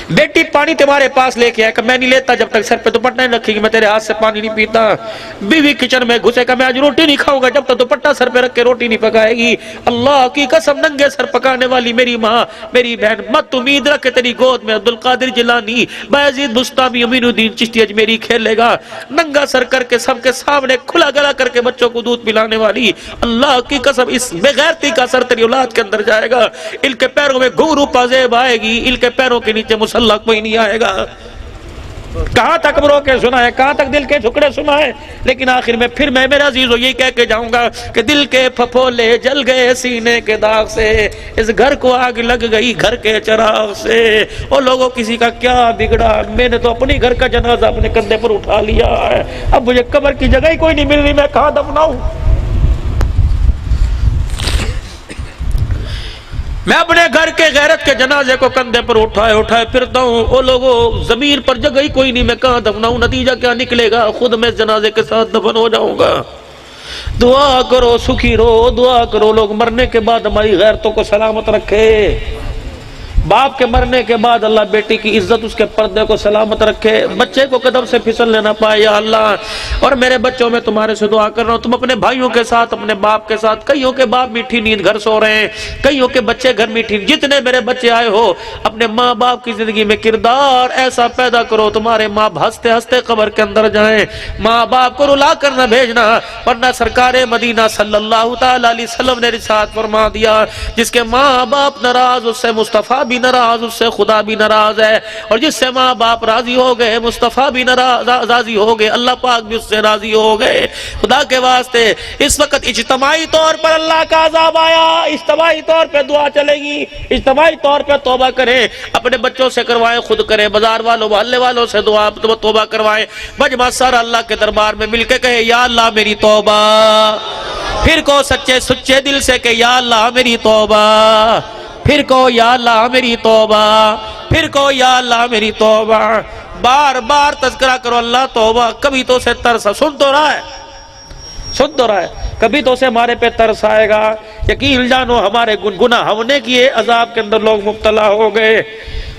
بیٹی پانی تمہارے پاس لے کے آئے کہ میں نہیں لیتا جب تک سر پہ دوپٹہ نہیں رکھے گی، میں تیرے ہاتھ سے پانی نہیں پیتا۔ بیوی کچن میں گھسے کہ میں آج روٹی نہیں کھاؤں گا جب تک دوپٹہ سر پہ رکھ کے روٹی نہیں پکائے گی۔ اللہ کی قسم ننگے سر پکانے والی میری ماں میری بہن مت امید رکھ کہ تیری گود میں عبدالقادر جیلانی، بایزید بستامی، امین الدین چشتی اجمیری کھیلے گا۔ ننگا سر کر کے سب کے سامنے کھلا گلا کر کے بچوں کو دودھ پلانے والی اللہ کی قسم اس بے غیرتی کا سر تیری اولاد کے اندر جائے گا۔ ان کے پیروں میں گھنگرو پازیب آئے گی، ان کے پیروں کے نیچے مسلح کوئی نہیں آئے گا۔ کہاں تک برو کے سنا ہے، کہاں تک دل کے ٹکڑے سنا ہے، لیکن آخر میں پھر میں میرا عزیزو یہی کہہ کے جاؤں گا کہ دل کے پھپھولے جل گئے سینے کے داغ سے، اس گھر کو آگ لگ گئی گھر کے چراغ سے۔ اور لوگوں کسی کا کیا بگڑا، میں نے تو اپنی گھر کا جنازہ اپنے کندھے پر اٹھا لیا ہے، اب مجھے قبر کی جگہ ہی کوئی نہیں مل رہی، میں کہاں دفناؤں؟ میں اپنے گھر کے غیرت کے جنازے کو کندھے پر اٹھائے پھرتا ہوں، او لوگوں زمین پر جگہ ہی کوئی نہیں، میں کہاں دفناؤں؟ نتیجہ کیا نکلے گا؟ خود میں جنازے کے ساتھ دفن ہو جاؤں گا۔ دعا کرو سکھی رو، دعا کرو لوگ مرنے کے بعد ہماری غیرتوں کو سلامت رکھے۔ باپ کے مرنے کے بعد اللہ بیٹی کی عزت اس کے پردے کو سلامت رکھے، بچے کو قدم سے پھسل لینا پائے یا اللہ۔ اور میرے بچوں میں تمہارے سے دعا کر رہا ہوں، تم اپنے بھائیوں کے ساتھ، اپنے باپ کے ساتھ، کئیوں کے باپ میٹھی نیند گھر سو رہے ہیں، کئیوں کے بچے گھر میٹھی، جتنے میرے بچے آئے ہو اپنے ماں باپ کی زندگی میں کردار ایسا پیدا کرو تمہارے ماں ہنستے ہنستے قبر کے اندر جائیں۔ ماں باپ کو رلا کر نہ بھیجنا، ورنہ سرکار مدینہ صلی اللہ تعالی علیہ وسلم نے ارشاد فرما دیا جس کے ماں باپ ناراض اس سے مصطفیٰ بھی ناراض، اس سے خدا بھی ناراض ہے، اور جس سے ماں باپ راضی ہو گئے مصطفیٰ بھی راضی ہو گئے، اللہ پاک بھی اس سے راضی ہو گئے۔ خدا کے واسطے اس وقت اجتماعی طور پر اللہ کا عذاب آیا، اجتماعی طور پہ دعا چلے گی، اجتماعی طور پہ توبہ کریں، اپنے بچوں سے کروائیں، خود کریں، بازار والوں محلے والوں سے دعا توبہ کروائیں، مجمع سارا اللہ کے دربار میں مل کے کہے یا اللہ میری توبہ، پھر کو سچے سچے دل سے کہ یا اللہ میری توبہ، پھر کو یا اللہ میری توبہ، پھر کو یا اللہ میری توبہ، بار بار تذکرہ کرو اللہ توبہ۔ کبھی تو اسے ترس سن تو رہا ہے، کبھی تو اسے ہمارے پہ ترس آئے گا۔ یقین جانو ہمارے گناہ ہم نے کیے، عذاب کے اندر لوگ مبتلا ہو گئے،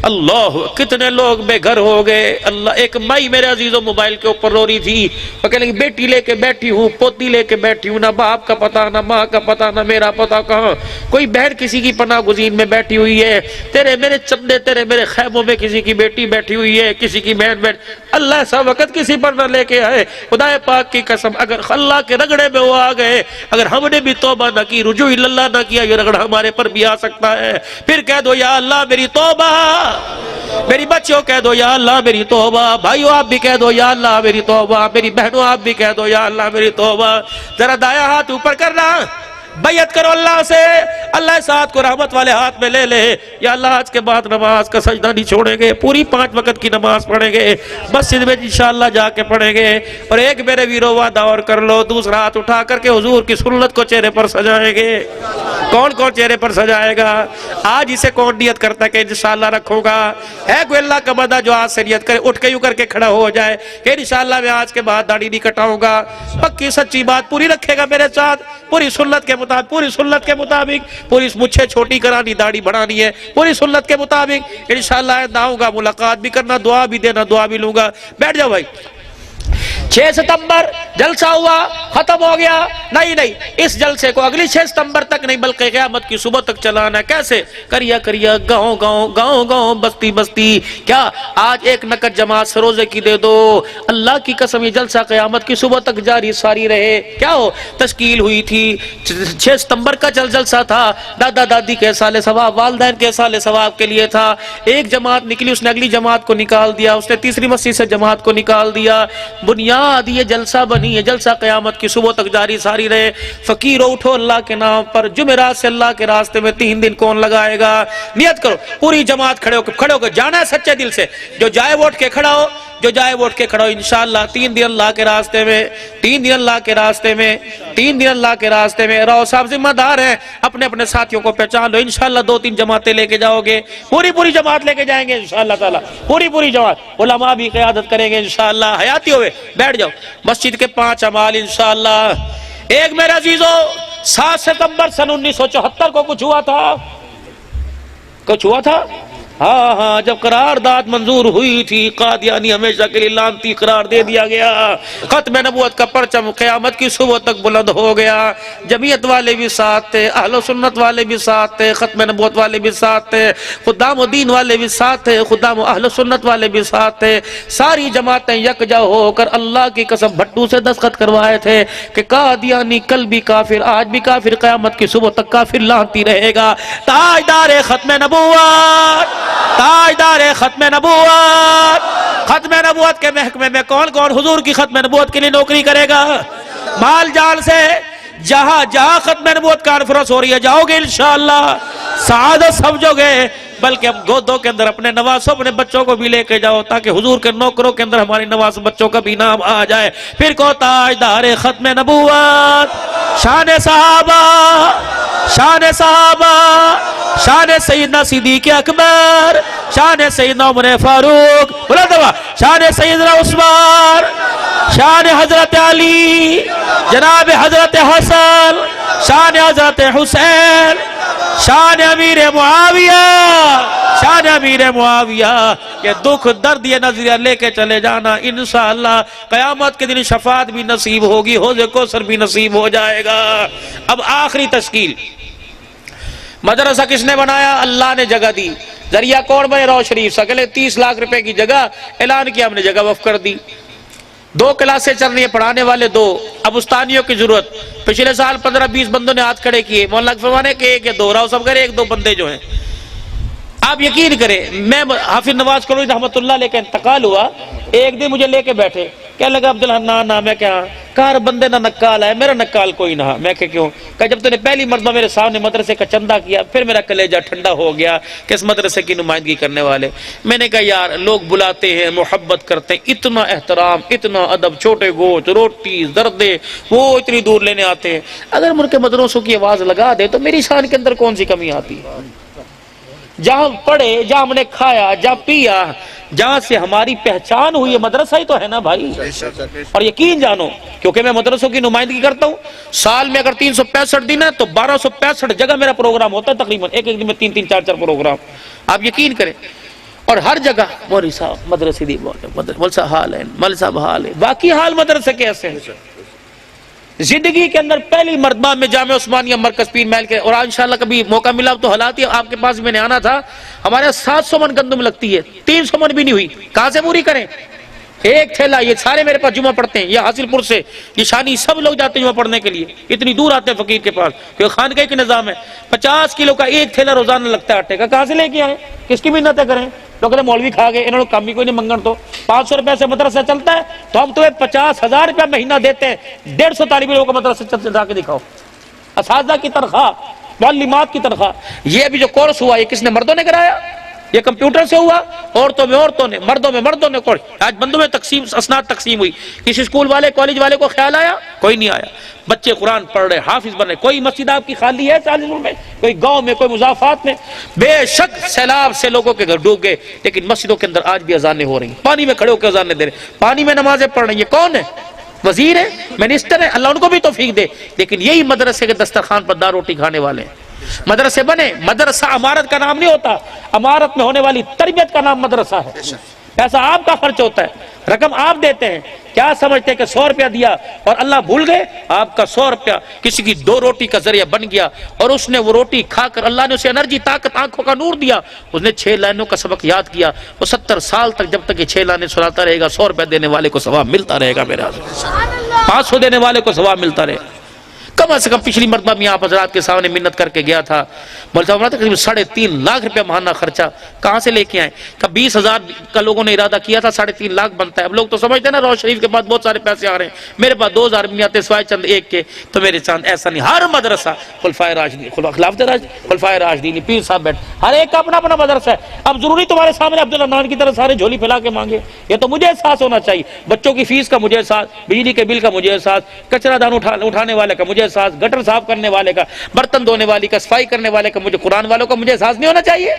اللہ کتنے لوگ بے گھر ہو گئے۔ اللہ ایک مائی میرے عزیزوں موبائل کے اوپر رو رہی تھی، وہ کہنے لگی بیٹی لے کے بیٹھی ہوں، پوتی لے کے بیٹھی ہوں، نہ باپ کا پتہ، نہ ماں کا پتہ، نہ میرا پتہ کہاں، کوئی بہن کسی کی پناہ گزین میں بیٹھی ہوئی ہے، تیرے میرے چندے تیرے میرے خیموں میں کسی کی بیٹی بیٹھی ہوئی ہے، کسی کی بہن اللہ ایسا وقت کسی پر نہ لے کے آئے۔ خدا پاک کی قسم اگر اللہ کے رگڑے میں وہ آ گئے، اگر ہم نے بھی توبہ نہ کی، رجوع اللہ نہ کیا، یہ رگڑا ہمارے پر بھی آ سکتا ہے۔ پھر کہہ دو یا اللہ میری توبہ، میری بچیوں کہہ دو یا اللہ میری توبہ، بھائیو آپ بھی کہہ دو یا اللہ میری توبہ، میری بہنوں آپ بھی کہہ دو یا اللہ میری توبہ۔ ذرا دایاں ہاتھ اوپر کرنا، بیعت کرو اللہ سے، اللہ اس ہاتھ کو رحمت والے ہاتھ میں لے لے، یا اللہ آج کے بعد نماز کا سجدہ نہیں چھوڑیں گے، پوری 5 وقت کی نماز پڑھیں گے، مسجد میں انشاءاللہ جا کے پڑھیں گے۔ اور ایک میرے ویرو وعدہ اور کر لو، دوسرا ہاتھ اٹھا کر کے حضور کی سنت کو چہرے پر سجائیں گے۔ کون کون چہرے پر سجائے گا؟ آج اسے کون نیت کرتا ہے کہ انشاءاللہ رکھوں گا؟ ہے کوئی اللہ کا بندہ جو آج سے نیت کرے، اٹھ کے یوں کر کے کھڑا ہو جائے کہ انشاءاللہ میں آج کے بعد داڑھی نہیں کٹاؤں گا؟ پکی سچی بات پوری رکھے گا میرے ساتھ، پوری سنت کے مطابق، پوری سنت کے مطابق، پوری مجھے چھوٹی کرانی، داڑھی بڑھانی ہے، پوری سنت کے مطابق انشاءاللہ آؤں گا، ملاقات بھی کرنا، دعا بھی دینا، دعا بھی لوں گا۔ بیٹھ جاؤ بھائی۔ 6 ستمبر جلسہ ہوا، ختم ہو گیا، نہیں اس جلسے کو اگلی 6 ستمبر تک نہیں بلکہ قیامت کی صبح تک چلانا ہے۔ کیسے؟ کریا گاؤں بستی بستی، کیا آج ایک نقد جماعت سروزے کی دے دو، اللہ کی قسم یہ جلسہ قیامت کی صبح تک جاری ساری رہے۔ کیا ہو تشکیل ہوئی تھی 6 ستمبر کا جلسہ تھا، دادا دادی کے سال ثواب، والدین کے سال ثواب کے لیے تھا۔ ایک جماعت نکلی، اس نے اگلی جماعت کو نکال دیا، اس نے تیسری مسجد سے جماعت کو نکال دیا۔ بنیاد یہ جلسہ بنی ہے، جلسہ قیامت کی صبح تک جاری ساری رہے۔ فقیرو اٹھو اللہ کے نام پر، جمعرات سے اللہ کے راستے میں 3 دن کون لگائے گا؟ نیت کرو، پوری جماعت کھڑے ہو کے جانا ہے سچے دل سے، جو جائے ووٹ کے کھڑا ہو، جو جائے ووٹ کے کھڑا ہو، انشاءاللہ 3 دن اللہ کے راستے میں، 3 دن اللہ کے راستے میں، 3 دن اللہ کے راستے میں۔ راؤ صاحب ذمہ دار ہیں، اپنے اپنے ساتھیوں کو پہچان لو، انشاءاللہ 2-3 جماعتیں لے کے جاؤ گے، پوری جماعت لے کے جائیں گے انشاءاللہ تعالی، پوری جماعت، علماء بھی قیادت کریں گے انشاءاللہ۔ حیاتی ہوئے بیٹھ جاؤ۔ مسجد کے 5 اعمال انشاءاللہ۔ ایک میرے عزیزو 7 ستمبر سن 1974 کو کچھ ہوا تھا، کچھ ہوا تھا؟ ہاں ہاں، جب قرارداد منظور ہوئی تھی قادیانی ہمیشہ کے لیے لعنتی قرار دے دیا گیا، ختم نبوت کا پرچم قیامت کی صبح تک بلند ہو گیا، جمعیت والے بھی ساتھ تھے، اہل سنت والے بھی ساتھ تھے، ختم نبوت والے بھی ساتھ تھے، خدام الدین والے بھی ساتھ تھے، خدام اہل سنت والے بھی ساتھ تھے، ساری جماعتیں یکجا ہو کر اللہ کی قسم بھٹو سے دستخط کروائے تھے کہ قادیانی کل بھی کافر، آج بھی کافر، قیامت کی صبح تک کافر لعنتی رہے گا۔ تاجدار ختم نبوت، تاجدار ختم نبوت، ختم نبوت کے محکمے میں کون کون حضور کی ختم نبوت کے لیے نوکری کرے گا؟ مال جال سے جہاں جہاں ختم نبوت کانفرنس ہو رہی ہے جاؤ گے انشاءاللہ، سعادت سمجھو گے، بلکہ اب گودوں کے اندر اپنے نواسوں اپنے بچوں کو بھی لے کے جاؤ تاکہ حضور کے نوکروں کے اندر ہماری نواس بچوں کا بھی نام آ جائے۔ پھر کو تاجدار ختم نبوت، شان صحابہ، شان صحابہ، شان سیدنا صدیق اکبر، شان سیدنا عمر فاروق، بولا دوا، شان سیدنا عثمان، شان حضرت علی، جناب حضرت حسن، شان حضرت حسین، شان امیر معاویہ، شان امیر معاویہ، یہ دکھ درد یہ نظریہ لے کے چلے جانا، انشاءاللہ قیامت کے دن شفاعت بھی نصیب ہوگی، حوض کوثر بھی نصیب ہو جائے گا۔ اب آخری تشکیل، مدرسہ کس نے بنایا؟ اللہ نے جگہ دی، ذریعہ کون بنے؟ رو شریف، سکلے 30 لاکھ روپے کی جگہ اعلان کیا، ہم نے جگہ وقف کر دی، 2 کلاسیں چل رہی ہیں، پڑھانے والے 2، اب استانیوں کی ضرورت، پچھلے سال 15-20 بندوں نے ہاتھ کھڑے کیے، مولانا فرمانے کہ 1 یا 2 راؤ سب کرے، 1-2 بندے جو ہیں، آپ یقین کریں، میں حافظ نواز کروڑی رحمت اللہ علیہ کا انتقال ہوا، ایک دن مجھے لے کے بیٹھے، کہنے لگا عبدالحنان نام ہے کیا؟ کہا بندے نہ نکال ہے، میرا نکال کوئی نہ، میں کہ کیوں؟ کہ جب تو نے پہلی مرتبہ میرے سامنے مدرسے کا چندہ کیا، پھر میرا کلیجہ ٹھنڈا ہو گیا کہ اس مدرسے کی نمائندگی کرنے والے، میں نے کہا یار لوگ بلاتے ہیں، محبت کرتے ہیں، اتنا احترام، اتنا ادب، چھوٹے گوشت، روٹی، زردے، وہ اتنی دور لینے آتے ہیں، اگر ملک مدرسوں کی آواز لگا دے تو میری شان کے اندر کون سی کمی آتی ہے؟ جہاں پڑھے، جہاں ہم نے کھایا، جہاں پیا، جہاں سے ہماری پہچان ہوئی ہے، مدرسہ ہی تو ہے نا بھائی۔ اور یقین جانو، کیونکہ میں مدرسوں کی نمائندگی کرتا ہوں، سال میں اگر 365 دن ہے تو 1265 جگہ میرا پروگرام ہوتا ہے، تقریباً ایک دن میں 3-3 4-4 پروگرام، آپ یقین کریں، اور ہر جگہ مولوی صاحب مدرسے دی مدرسہ حال ہے، مول صاحب حال ہے، باقی حال مدرسے کیسے ہیں؟ زندگی کے اندر پہلی مرتبہ میں جامعہ عثمانیہ مرکز پیر محل کے، اور انشاءاللہ کبھی موقع ملا تو حالات ہی آپ کے پاس میں نے آنا تھا، ہمارے 700 من گندم لگتی ہے، 300 من بھی نہیں ہوئی، کہاں سے پوری کریں؟ ایک تھیلا، یہ سارے میرے پاس جمعہ پڑھتے ہیں، یہ حاصل پور سے، یہ شانی، سب لوگ جاتے ہیں جمعہ پڑھنے کے لیے، اتنی دور آتے ہیں فقیر کے پاس، کیونکہ خانقاہ کا نظام ہے، 50 کلو کا ایک تھیلا روزانہ لگتا ہے آٹے کا، کہاں سے لے کے آئیں؟ کس کی محنتیں کریں؟ لوگ کہتے ہیں مولوی کھا گئے، انہوں نے کام بھی کوئی نہیں منگن، تو 500 روپے سے مدرسہ چلتا ہے تو ہم تمہیں 50,000 روپیہ مہینہ دیتے ہیں، 150 طالب علموں کو مدرسے چلتے جا کے دکھاؤ، اساتذہ کی تنخواہ، معلمات کی تنخواہ۔ یہ بھی جو کورس ہوا یہ کس نے؟ مردوں نے کرایا، یہ کمپیوٹر سے ہوا، عورتوں میں عورتوں نے، مردوں میں کورس، آج بندوں میں تقسیم، اسناد تقسیم ہوئی، کسی اسکول والے کالج والے کو خیال آیا؟ کوئی نہیں آیا، بچے قرآن پڑھ رہے، حافظ بن رہے، کوئی مسجد آپ کی خالی ہے چالیسپور میں، کوئی گاؤں میں، کوئی مضافات میں، بے شک سیلاب سے لوگوں کے گھر ڈوب گئے، لیکن مسجدوں کے اندر آج بھی اذانیں ہو رہی ہیں، پانی میں کھڑے ہو کے اذانیں دے رہے ہیں، پانی میں نمازیں پڑھ رہے ہیں، یہ کون ہے؟ وزیر ہے، منسٹر ہے، اللہ ان کو بھی توفیق دے، لیکن یہی مدرسے کے دسترخوان پر دار روٹی کھانے والے ہیں۔ مدرسے بنے، مدرسہ عمارت کا نام نہیں ہوتا، عمارت میں ہونے والی تربیت کا نام مدرسہ ہے، پیسہ آپ کا خرچ ہوتا ہے، رقم آپ دیتے ہیں، کیا سمجھتے ہیں کہ 100 روپیہ دیا اور اللہ بھول گئے؟ آپ کا 100 روپیہ کسی کی 2 روٹی کا ذریعہ بن گیا، اور اس نے وہ روٹی کھا کر اللہ نے اسے انرجی، طاقت، آنکھوں کا نور دیا، اس نے 6 لائنوں کا سبق یاد کیا، وہ 70 سال تک جب تک یہ 6 لائنیں سناتا رہے گا، 100 روپیہ دینے والے کو ثواب ملتا رہے گا، میرے حضرت 500 دینے والے کو ثواب ملتا رہے گا۔ کم از کم پچھلی مرتبہ میں آپ حضرات کے سامنے منت کر کے گیا تھا، بولتا ہمارا تقریباً 3.5 لاکھ روپیہ ماہانہ خرچہ، کہاں سے لے کے آئیں؟ کہ 20,000 کا لوگوں نے ارادہ کیا تھا، 3.5 لاکھ بنتا ہے، اب لوگ تو سمجھتے ہیں نا روز شریف کے بعد بہت سارے پیسے آ رہے ہیں، میرے پاس 2,000 بھی آتے سوائے چند ایک کے، تو میرے چاند ایسا نہیں، ہر مدرسہ خلفائے راشدین پیر صاحب بیٹھ، ہر ایک کا اپنا اپنا مدرسہ ہے، اب ضروری تمہارے سامنے عبدالرحمن کی طرح سارے جھولی پھیلا کے مانگے؟ یہ تو مجھے احساس ہونا چاہیے، بچوں کی فیس کا مجھے احساس، بجلی کے بل کا مجھے احساس، کچرا دان اٹھانے والے کا مجھے احساس، گٹر صاف کرنے والے کا، برتن دھونے والی کا، صفائی کرنے والے کا، مجھے قرآن والوں کا مجھے احساس نہیں ہونا چاہیے؟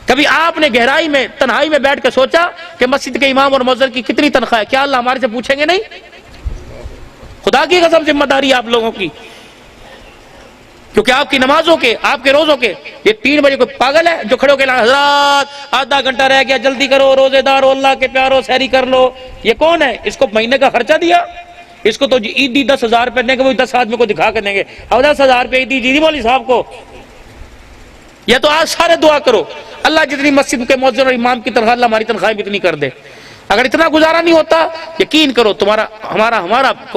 کبھی آپ نے گہرائی میں، تنہائی میں بیٹھ کے سوچا کہ مسجد کے امام اور مؤذن کی کتنی تنخواہ ہے؟ کیا اللہ ہمارے سے پوچھیں گے نہیں؟ خدا کی قسم ذمہ داری آپ لوگوں کی، کیونکہ آپ کی نمازوں کے، آپ کے روزوں کے، یہ 3 بجے کوئی پاگل ہے جو کھڑے ہو کے حضرات آدھا گھنٹہ رہ گیا جلدی کرو، روزے دار ہو اللہ کے پیارو سحری کر لو، یہ کون ہے؟ اس کو مہینے کا خرچہ دیا، اس کو تو عیدی 10,000 روپے دیں گے، وہ 10 آدمی کو دکھا کر دیں گے، اب 10,000 روپے عیدی جی مولوی صاحب کو، یا تو آج سارے دعا کرو اللہ جتنی مسجد کے مؤذن اور امام کی تنخواہ اللہ ہماری تنخواہ بھی اتنی کر دے۔ اگر اتنا گزارا نہیں ہوتا، یقین کرو تمہارا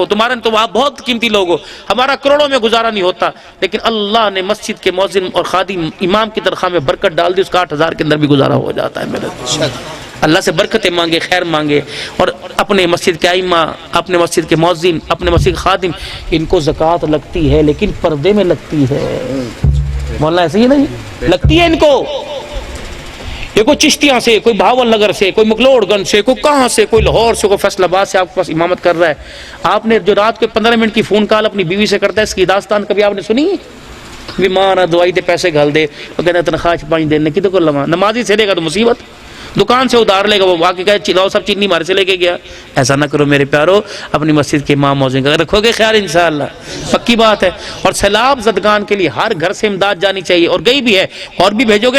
تمہارا تو آپ بہت قیمتی لوگ ہو، ہمارا کروڑوں میں گزارا نہیں ہوتا، لیکن اللہ نے مسجد کے مؤذن اور خادم امام کی تنخواہ میں برکت ڈال دی، اس کا 8,000 کے اندر بھی گزارا ہو جاتا ہے میرے۔ اللہ سے برکتیں مانگے، خیر مانگے، اور اپنے مسجد کے ائمہ، اپنے مسجد کے مؤذن، اپنے مسجد کے خادم، ان کو زکوٰۃ لگتی ہے لیکن پردے میں لگتی ہے، مولانا ایسے ہی نہیں لگتی ہے ان کو، یہ کوئی چشتیاں سے، کوئی بھاول نگر سے، کوئی مکلوڑ گنج سے، کوئی کہاں سے، کوئی لاہور سے، کوئی فیصل آباد سے آپ کے پاس امامت کر رہا ہے۔ آپ نے جو رات کو 15 منٹ کی فون کال اپنی بیوی سے کرتا ہے، اس کی داستان کبھی آپ نے سنی؟ بیمار دوائی دے پیسے گھل دے، وہ کہتا ہے تنخواہ 5 دن کی تو کو لما نمازی سے لے گا تو مصیبت، دکان سے ادھار لے گا، وہ واقعی کہے چلاؤ سب چینی مارے سے لے کے گیا۔ ایسا نہ کرو میرے پیارو، اپنی مسجد کے امام موزن کا رکھو گے خیال انشاءاللہ، پکی بات ہے۔ اور سیلاب زدگان کے لیے ہر گھر سے امداد جانی چاہیے، اور گئی بھی ہے، اور بھی بھیجو گے